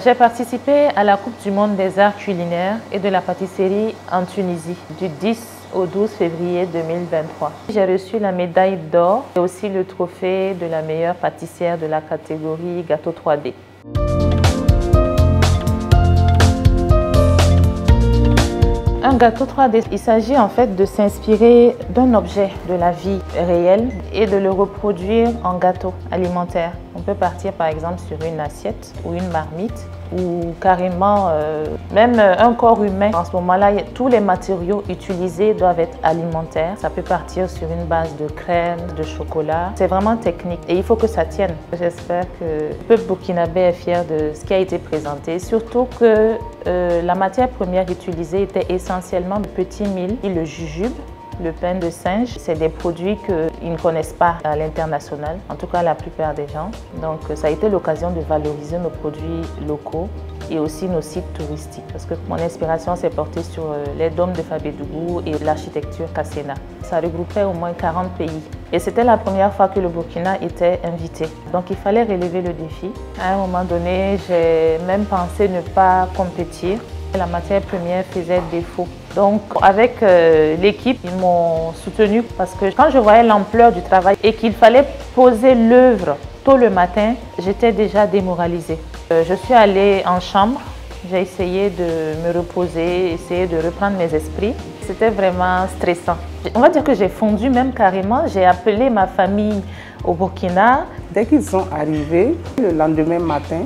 J'ai participé à la Coupe du monde des arts culinaires et de la pâtisserie en Tunisie du 10 au 12 février 2023. J'ai reçu la médaille d'or et aussi le trophée de la meilleure pâtissière de la catégorie gâteau 3D. Un gâteau 3D, il s'agit en fait de s'inspirer d'un objet de la vie réelle et de le reproduire en gâteau alimentaire. On peut partir par exemple sur une assiette ou une marmite ou carrément même un corps humain. En ce moment-là, tous les matériaux utilisés doivent être alimentaires. Ça peut partir sur une base de crème, de chocolat. C'est vraiment technique et il faut que ça tienne. J'espère que le peuple burkinabé est fier de ce qui a été présenté, surtout que la matière première utilisée était essentiellement le petit mil et le jujube. Le pain de singe, c'est des produits qu'ils ne connaissent pas à l'international, en tout cas la plupart des gens. Donc ça a été l'occasion de valoriser nos produits locaux et aussi nos sites touristiques. Parce que mon inspiration s'est portée sur les dômes de Fabédougou et l'architecture Kassena. Ça regroupait au moins 40 pays. Et c'était la première fois que le Burkina était invité. Donc il fallait relever le défi. À un moment donné, j'ai même pensé ne pas compétir. La matière première faisait défaut. Donc avec l'équipe, ils m'ont soutenue parce que quand je voyais l'ampleur du travail et qu'il fallait poser l'œuvre tôt le matin, j'étais déjà démoralisée. Je suis allée en chambre, j'ai essayé de me reposer, essayer de reprendre mes esprits. C'était vraiment stressant. On va dire que j'ai fondu même carrément. J'ai appelé ma famille au Burkina. Dès qu'ils sont arrivés, le lendemain matin,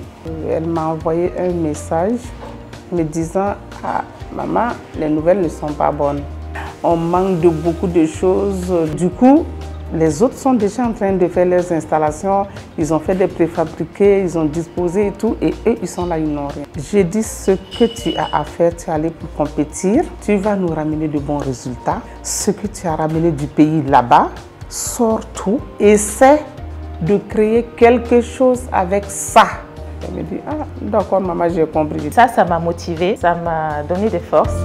elle m'a envoyé un message me disant « Ah, maman, les nouvelles ne sont pas bonnes. On manque de beaucoup de choses. » Du coup, les autres sont déjà en train de faire leurs installations. Ils ont fait des préfabriqués, ils ont disposé et tout. Et eux, ils sont là, ils n'ont rien. J'ai dit ce que tu as à faire, tu es allé pour compétir. Tu vas nous ramener de bons résultats. Ce que tu as ramené du pays là-bas, sors tout. Essaie de créer quelque chose avec ça. Elle me dit, ah d'accord maman, j'ai compris. Ça m'a motivée, ça m'a donné des forces.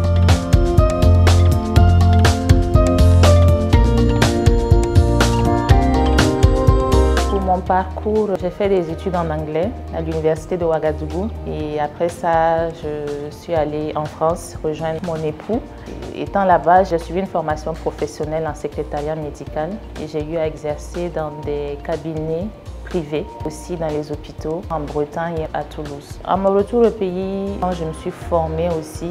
Pour mon parcours, j'ai fait des études en anglais à l'université de Ouagadougou. Et après ça, je suis allée en France rejoindre mon époux. Étant là-bas, j'ai suivi une formation professionnelle en secrétariat médical et j'ai eu à exercer dans des cabinets privés, aussi dans les hôpitaux en Bretagne et à Toulouse. À mon retour au pays, je me suis formée aussi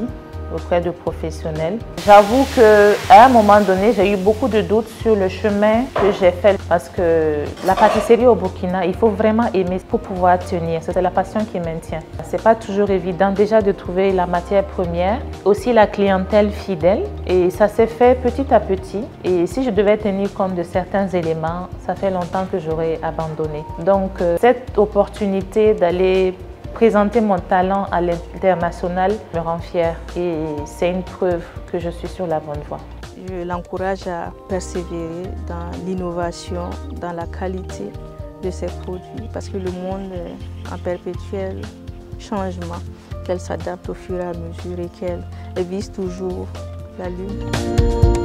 auprès de professionnels. J'avoue qu'à un moment donné, j'ai eu beaucoup de doutes sur le chemin que j'ai fait parce que la pâtisserie au Burkina, il faut vraiment aimer pour pouvoir tenir. C'est la passion qui maintient. C'est pas toujours évident déjà de trouver la matière première, aussi la clientèle fidèle et ça s'est fait petit à petit. Et si je devais tenir compte de certains éléments, ça fait longtemps que j'aurais abandonné. Donc cette opportunité d'aller présenter mon talent à l'international me rend fière et c'est une preuve que je suis sur la bonne voie. Je l'encourage à persévérer dans l'innovation, dans la qualité de ses produits parce que le monde est en perpétuel changement, qu'elle s'adapte au fur et à mesure et qu'elle vise toujours la lune.